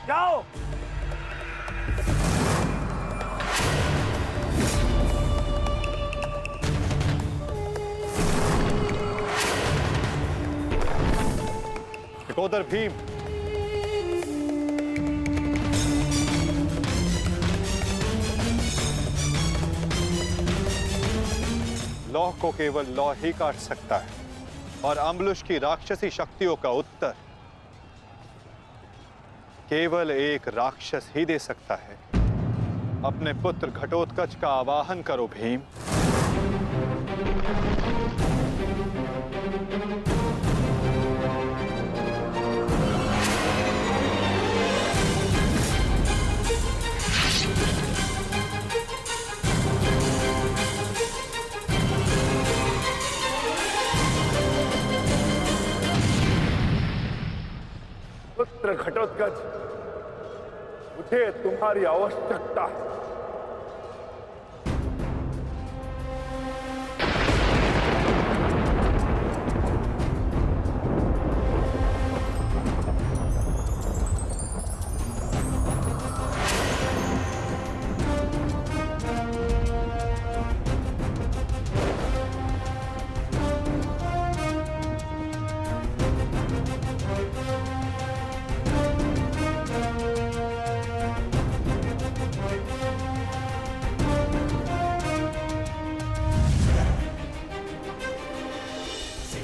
जाओ। टिकोदर भीम, लौह को केवल लौह ही काट सकता है और अम्बुलुश की राक्षसी शक्तियों का उत्तर केवल एक राक्षस ही दे सकता है। अपने पुत्र घटोत्कच का आवाहन करो भीम। पुत्र घटोत्कच, मुझे तुम्हारी आवश्यकता है।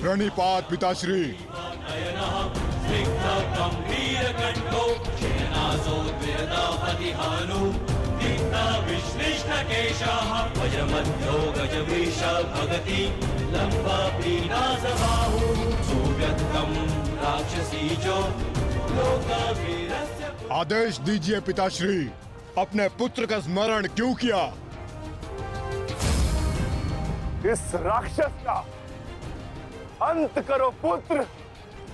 प्रणिपात पिताश्री। आदेश दीजिए पिताश्री, अपने पुत्र का स्मरण क्यों किया? इस राक्षस का अंत करो पुत्र।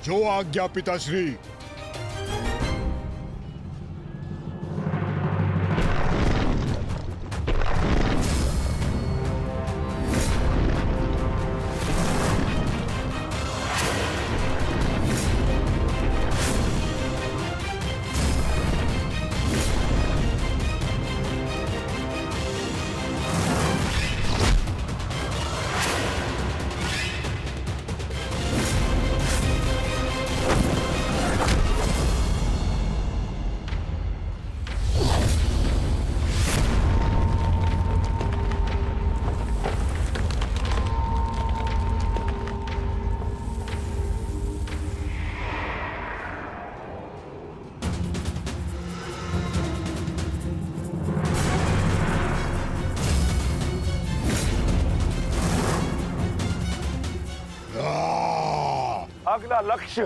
जो आज्ञा पिताश्री। अगला लक्ष्य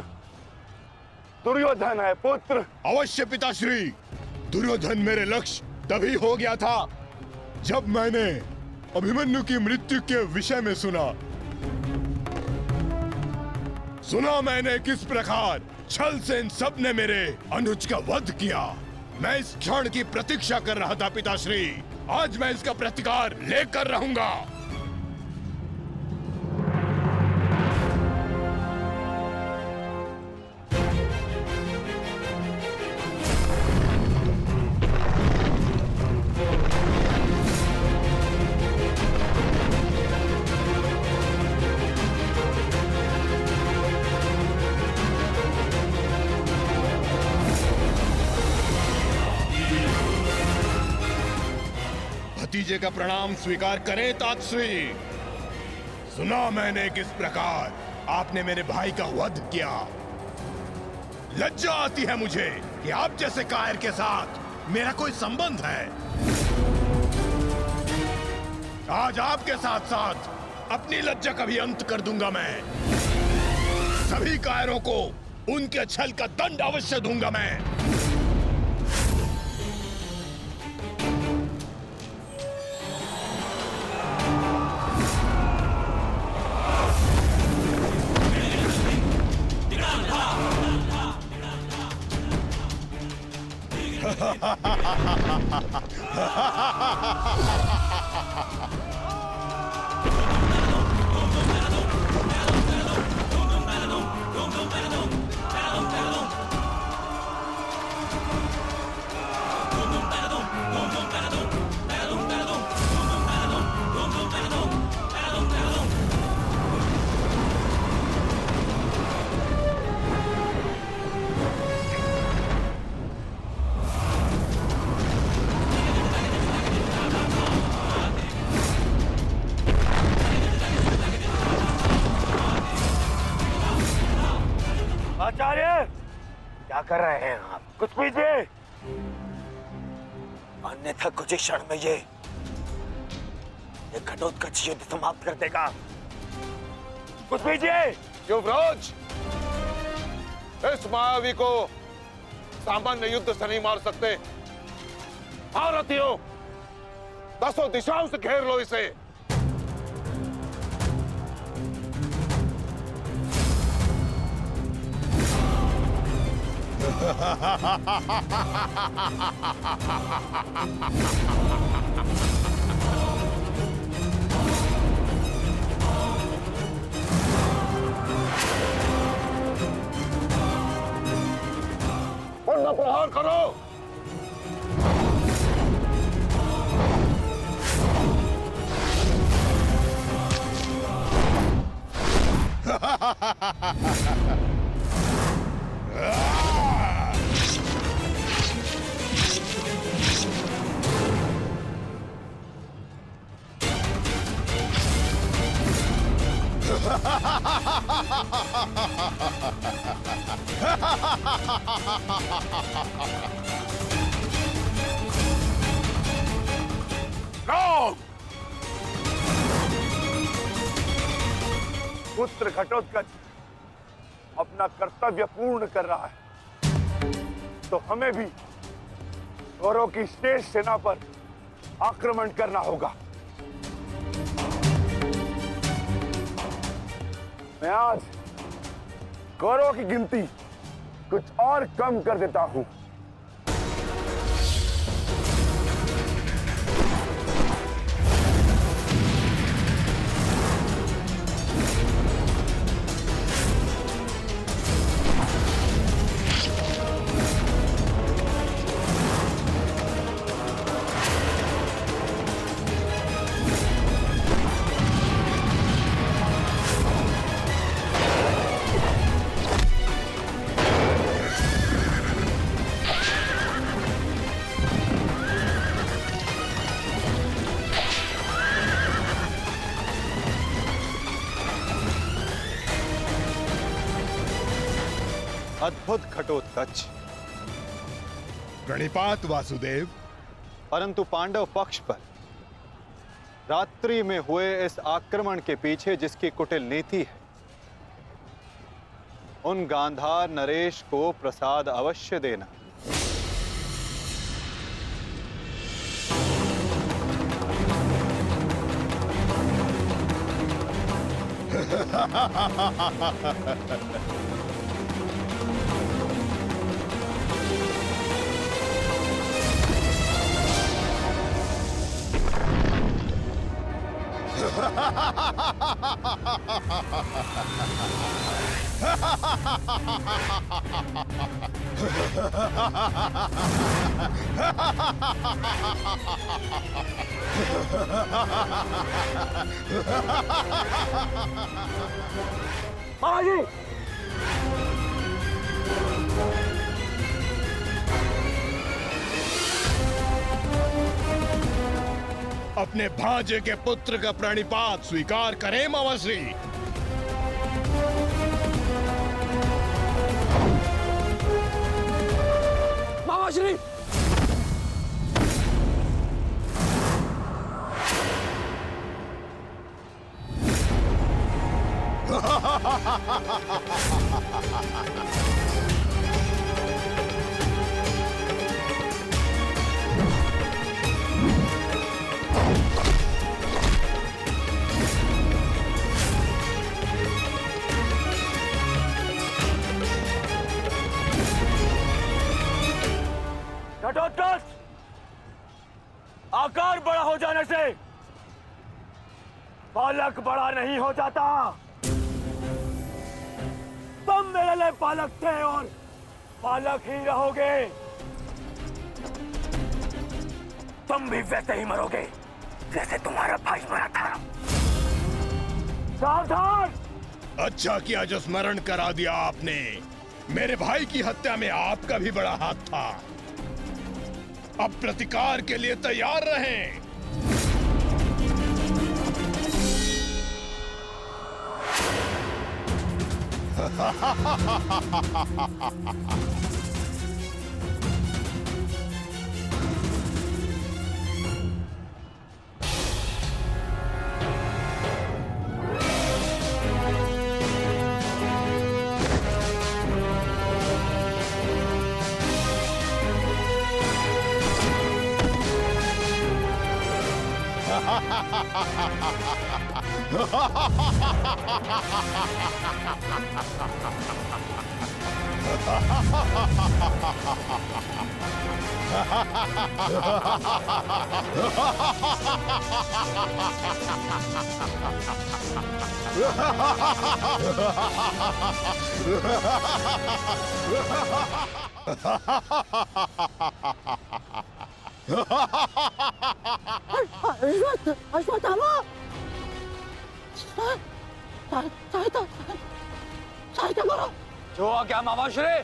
दुर्योधन है पुत्र। अवश्य पिताश्री, दुर्योधन मेरे लक्ष्य तभी हो गया था जब मैंने अभिमन्यु की मृत्यु के विषय में सुना मैंने किस प्रकार छल से इन सब ने मेरे अनुज का वध किया। मैं इस क्षण की प्रतीक्षा कर रहा था पिताश्री। आज मैं इसका प्रतिकार लेकर रहूंगा। भतीजे का प्रणाम स्वीकार करें तातश्री। सुना मैंने किस प्रकार आपने मेरे भाई का वध किया। लज्जा आती है मुझे कि आप जैसे कायर के साथ मेरा कोई संबंध है। आज आपके साथ साथ अपनी लज्जा का भी अंत कर दूंगा मैं। सभी कायरों को उनके छल का दंड अवश्य दूंगा मैं। आचार्य, क्या कर रहे हैं आप? कुछ पीजिए। अन्यथा कुछ ही क्षण में ये घटोत्कच युद्ध समाप्त कर देगा। कुछ पीजिए। युवराज, इस मायावी को सामान्य युद्ध से नहीं मार सकते। भारतीयों, 10 दिशाओं से घेर लो इसे। उन प्रहार करो। राम! पुत्र घटोत्कच अपना कर्तव्य पूर्ण कर रहा है, तो हमें भी कौरवों की शेष सेना पर आक्रमण करना होगा। मैं आज कौरवों की गिनती कुछ और कम कर देता हूं। अद्भुत घटोत्कच, प्रणिपात वासुदेव। परंतु पांडव पक्ष पर रात्रि में हुए इस आक्रमण के पीछे जिसकी कुटिल नीति है, उन गांधार नरेश को प्रसाद अवश्य देना। महाराज जी, अपने भांजे के पुत्र का प्रणिपात स्वीकार करें मामाश्री। मामाश्री, घटोत्कच, आकार बड़ा हो जाने से बालक बड़ा नहीं हो जाता। तुम मेरे लिए बालक थे और बालक ही रहोगे। तुम भी वैसे ही मरोगे जैसे तुम्हारा भाई मरा था। सावधान! अच्छा किया जो स्मरण करा दिया आपने। मेरे भाई की हत्या में आपका भी बड़ा हाथ था। अब प्रतिकार के लिए तैयार रहें। अश्वत्थामा सहायता करो। जो आ क्या मामाश्री?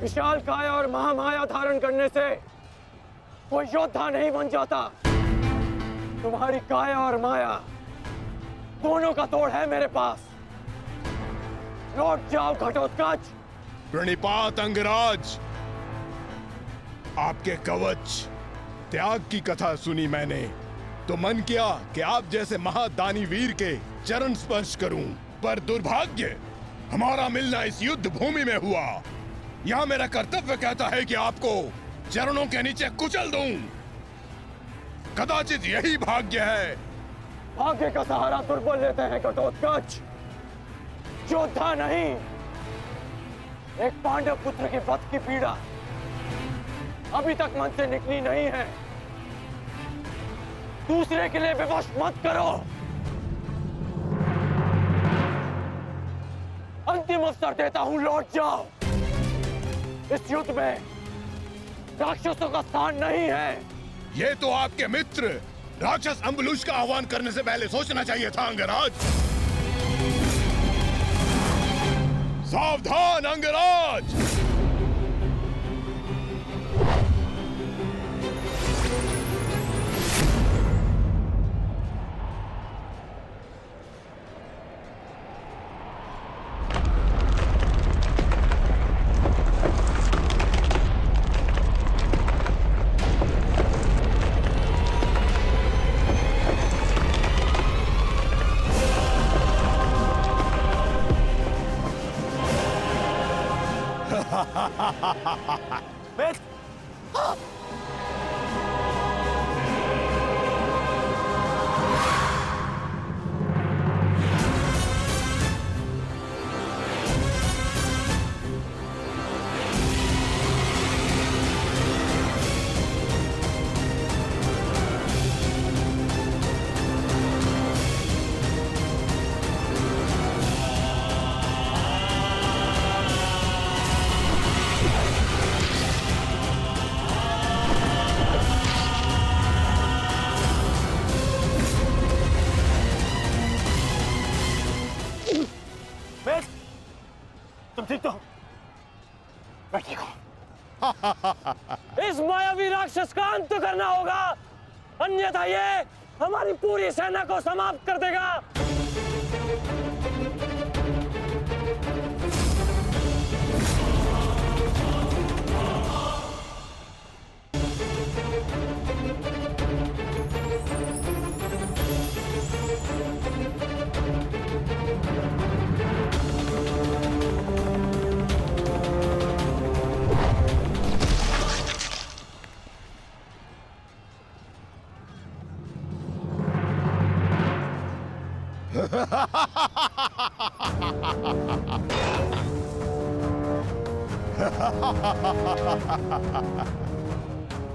विशाल काया और महामाया धारण करने से कोई योद्धा नहीं बन जाता। तुम्हारी काया और माया दोनों का तोड़ है मेरे पास। लौट जाओ घटोत्कच। प्रणिपात अंगराज, आपके कवच त्याग की कथा सुनी मैंने तो मन किया कि आप जैसे महादानी वीर के चरण स्पर्श करूं, पर दुर्भाग्य हमारा मिलना इस युद्ध भूमि में हुआ। यहाँ मेरा कर्तव्य कहता है कि आपको चरणों के नीचे कुचल दूं। कदाचित यही भाग्य है। भाग्य का सहारा दुर्बल लेते हैं घटोत्कच, योद्धा नहीं। एक पांडव पुत्र के वध की पीड़ा अभी तक मन से निकली नहीं है। दूसरे के लिए विवश मत करो। अंतिम अवसर देता हूं, लौट जाओ। इस युद्ध में राक्षसों का स्थान नहीं है। ये तो आपके मित्र राक्षस अम्बुलुष का आह्वान करने से पहले सोचना चाहिए था अंगराज। सावधान अंगराज। तुम ठीक तो हो? मैं ठीक हूं। इस मायावी राक्षस का अंत करना होगा, अन्यथा ये हमारी पूरी सेना को समाप्त कर देगा।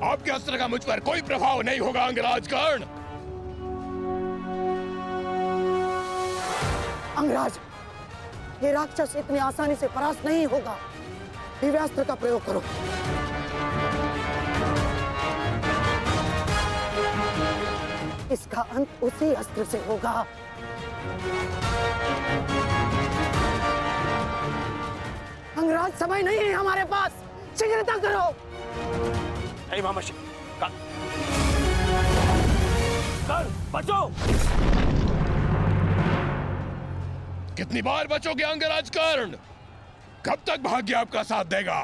आपके अस्त्र का मुझ पर कोई प्रभाव नहीं होगा अंगराज कर्ण। अंगराज, ये राक्षस इतनी आसानी से परास्त नहीं होगा। दिव्यास्त्र का प्रयोग करो। इसका अंत उसी अस्त्र से होगा। अंगराज, समय नहीं है हमारे पास, शीघ्रता करो। नहीं मामाशी, कर बचो। कितनी बार बचोगे अंगराज कर्ण? कब तक भाग्य आपका साथ देगा?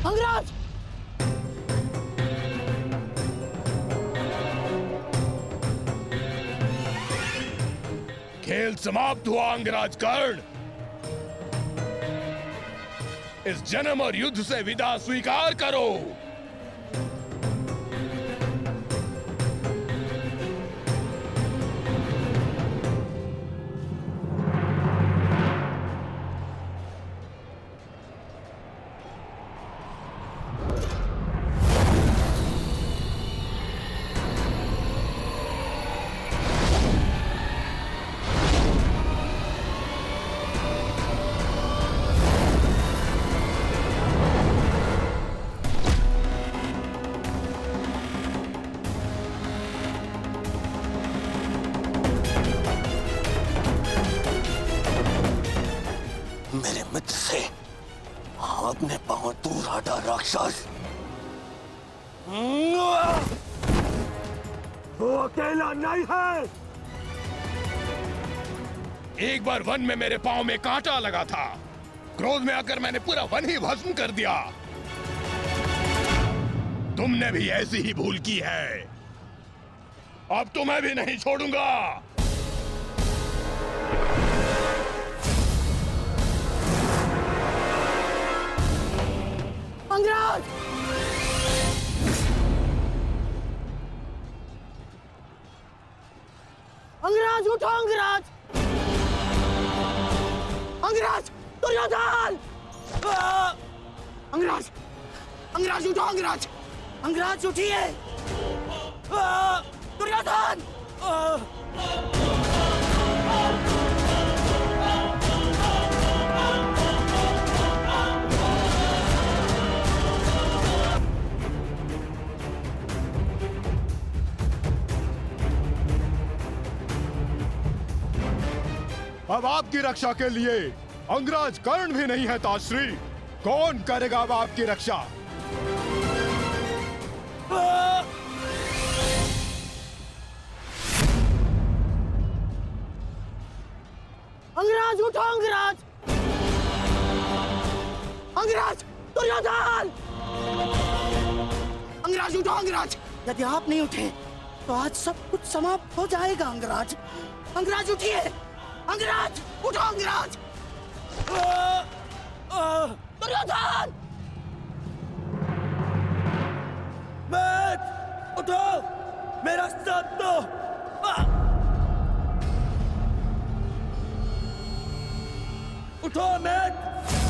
अंगराज, खेल समाप्त हुआ अंगराज कर्ण। इस जन्म और युद्ध से विदा स्वीकार करो। मेरे मित्र से अपने पांव दूर हटा राक्षस। वो अकेला नहीं है। एक बार वन में मेरे पांव में कांटा लगा था। क्रोध में आकर मैंने पूरा वन ही भस्म कर दिया। तुमने भी ऐसी ही भूल की है। अब तो मैं भी नहीं छोड़ूंगा। अंगराज, अंगराज उठो। अंगराज, अंगराज, दुर्योधन! अंगराज, अंगराज उठो। अंगराज, अंगराज उठिए। दुर्योधन! अब आपकी रक्षा के लिए अंगराज कर्ण भी नहीं है ताश्री। कौन करेगा अब आपकी रक्षा? अंगराज उठो। अंगराज, अंगराज, दुर्योधन! अंगराज उठो। अंगराज, यदि आप नहीं उठे तो आज सब कुछ समाप्त हो जाएगा। अंगराज, अंगराज उठिए। अंगराज उठो। अंगराज, दुर्योधन! उठो, मेरा साथ दो। उठो मैट।